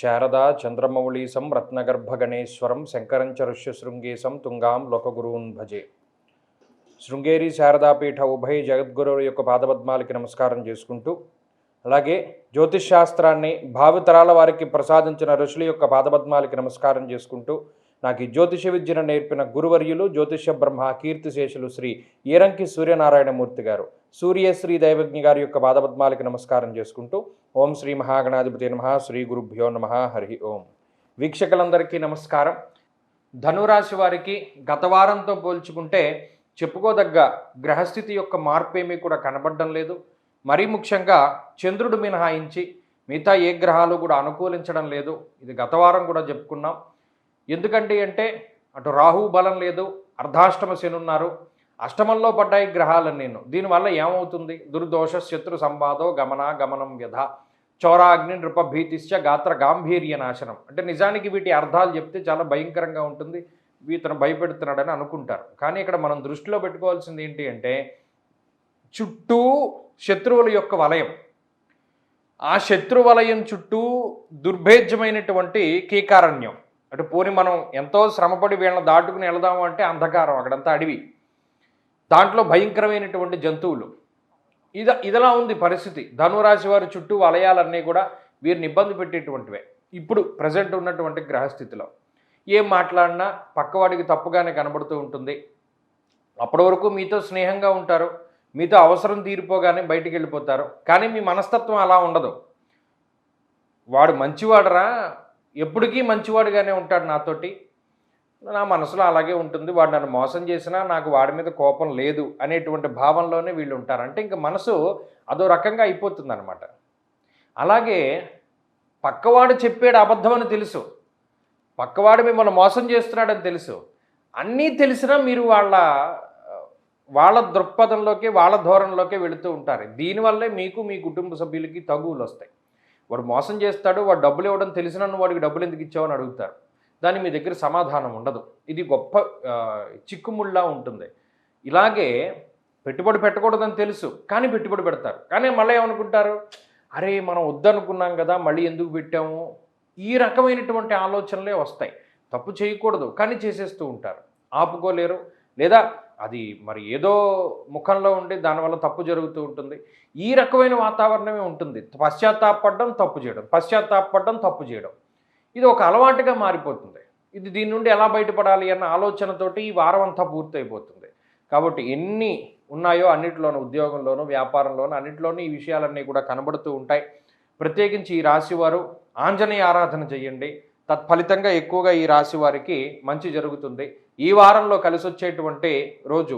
శారదా చంద్రమౌళీసం రత్నగర్భగణేశ్వరం శంకరం చ ఋష్యశృంగేశం తుంగాం లోకగురూన్ భజే. శృంగేరి శారదాపీఠ ఉభయ జగద్గురువుల యొక్క పాదపద్మాలకి నమస్కారం చేసుకుంటూ, అలాగే జ్యోతిష్శాస్త్రాన్ని భావితరాల వారికి ప్రసాదించిన ఋషుల యొక్క పాదపద్మాలకి నమస్కారం చేసుకుంటూ, నాకు ఈ జ్యోతిష విద్యను నేర్పిన గురువర్యులు జ్యోతిష బ్రహ్మ కీర్తిశేషులు శ్రీ ఈరంకి సూర్యనారాయణమూర్తి గారు, సూర్యశ్రీ దైవజ్ఞ గారి యొక్క పాదపద్మాలకి నమస్కారం చేసుకుంటూ, ఓం శ్రీ మహాగణాధిపతి నమః, శ్రీ గురుభ్యో నమః, హరి ఓం. వీక్షకులందరికీ నమస్కారం. ధనురాశి వారికి గత వారంతో పోల్చుకుంటే చెప్పుకోదగ్గ గ్రహస్థితి యొక్క మార్పు ఏమీ కూడా కనబడడం లేదు. మరీ ముఖ్యంగా చంద్రుడు మినహాయించి మిగతా ఏ గ్రహాలు కూడా అనుకూలించడం లేదు. ఇది గత వారం కూడా చెప్పుకున్నాం. ఎందుకంటే అటు రాహు బలం లేదు, అర్ధాష్టమ శని ఉన్నారు, అష్టమంలో పడ్డాయి గ్రహాలన్నీ. దీనివల్ల ఏమవుతుంది? దుర్దోష శత్రు సంవాదో గమనం వ్యధ చౌరాగ్ని నృపభీతిశ్చ గాత్ర గాంభీర్య నాశనం. అంటే నిజానికి వీటి అర్థాలు చెప్తే చాలా భయంకరంగా ఉంటుంది, ఇతను భయపెడుతున్నాడని అనుకుంటారు. కానీ ఇక్కడ మనం దృష్టిలో పెట్టుకోవాల్సింది ఏంటి అంటే, చుట్టూ శత్రువుల యొక్క వలయం, ఆ శత్రు వలయం చుట్టూ దుర్భేద్యమైనటువంటి కీకారణ్యం. అటు పోని మనం ఎంతో శ్రమపడి వీళ్ళని దాటుకుని వెళదాము అంటే అంధకారం, అక్కడంతా అడవి, దాంట్లో భయంకరమైనటువంటి జంతువులు. ఇదిలా ఉంది పరిస్థితి. ధనురాశి వారి చుట్టూ వలయాలన్నీ కూడా వీరిని ఇబ్బంది పెట్టేటువంటివే ఇప్పుడు ప్రజెంట్ ఉన్నటువంటి గ్రహస్థితిలో. ఏం మాట్లాడినా పక్కవాడికి తప్పుగానే కనబడుతూ ఉంటుంది. అప్పటి వరకు మీతో స్నేహంగా ఉంటారు, మీతో అవసరం తీరిపోగానే బయటికి వెళ్ళిపోతారు. కానీ మీ మనస్తత్వం అలా ఉండదు. వాడు మంచివాడరా, ఎప్పటికీ మంచివాడుగానే ఉంటాడు నాతోటి, నా మనసులో అలాగే ఉంటుంది, వాడు నన్ను మోసం చేసినా నాకు వాడి మీద కోపం లేదు అనేటువంటి భావంలోనే వీళ్ళు ఉంటారు. అంటే ఇంకా మనసు అదో రకంగా అయిపోతుంది అనమాట. అలాగే పక్కవాడు చెప్పాడు అబద్ధం అని తెలుసు, పక్కవాడు మిమ్మల్ని మోసం చేస్తున్నాడని తెలుసు, అన్నీ తెలిసినా మీరు వాళ్ళ దృక్పథంలోకి వాళ్ళ ధోరణిలోకి వెళుతూ ఉంటారు. దీనివల్లే మీకు మీ కుటుంబ సభ్యులకి తగువులు వస్తాయి. వాడు మోసం చేస్తాడు, వాడు డబ్బులు ఇవ్వడం తెలిసినా నువ్వు వాడికి డబ్బులు ఎందుకు ఇచ్చావని అడుగుతారు. దాని మీ దగ్గర సమాధానం ఉండదు. ఇది గొప్ప చిక్కుముళ్ళలా ఉంటుంది. ఇలాగే పెట్టుబడి పెట్టకూడదని తెలుసు, కానీ పెట్టుబడి పెడతారు. కానీ మళ్ళీ ఏమనుకుంటారు, అరే మనం వద్దనుకున్నాం కదా, మళ్ళీ ఎందుకు పెట్టాము, ఈ రకమైనటువంటి ఆలోచనలే వస్తాయి. తప్పు చేయకూడదు కానీ చేసేస్తూ ఉంటారు, ఆపుకోలేరు. లేదా అది మరి ఏదో ముఖంలో ఉండి దానివల్ల తప్పు జరుగుతూ ఉంటుంది. ఈ రకమైన వాతావరణమే ఉంటుంది. పశ్చాత్తాపడడం, తప్పు చేయడం, పశ్చాత్తాపడడం, తప్పు చేయడం, ఇది ఒక అలవాటుగా మారిపోతుంది. దీని నుండి ఎలా బయటపడాలి అన్న ఆలోచనతోటి ఈ వారం అంతా పూర్తయిపోతుంది. కాబట్టి ఎన్ని ఉన్నాయో అన్నిటిలోనూ, ఉద్యోగంలోనూ వ్యాపారంలోనూ అన్నింటిలోనూ ఈ విషయాలన్నీ కూడా కనబడుతూ ఉంటాయి. ప్రత్యేకించి ఈ రాశి వారు ఆంజనేయ ఆరాధన చేయండి. తత్ఫలితంగా ఎక్కువగా ఈ రాశి వారికి మంచి జరుగుతుంది. ఈ వారంలో కలిసి వచ్చేటువంటి రోజు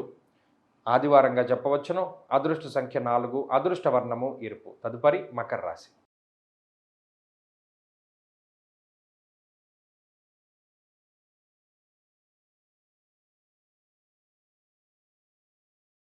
ఆదివారంగా చెప్పవచ్చును. అదృష్ట సంఖ్య 4, అదృష్ట వర్ణము ఎరుపు. తదుపరి మకర రాశి.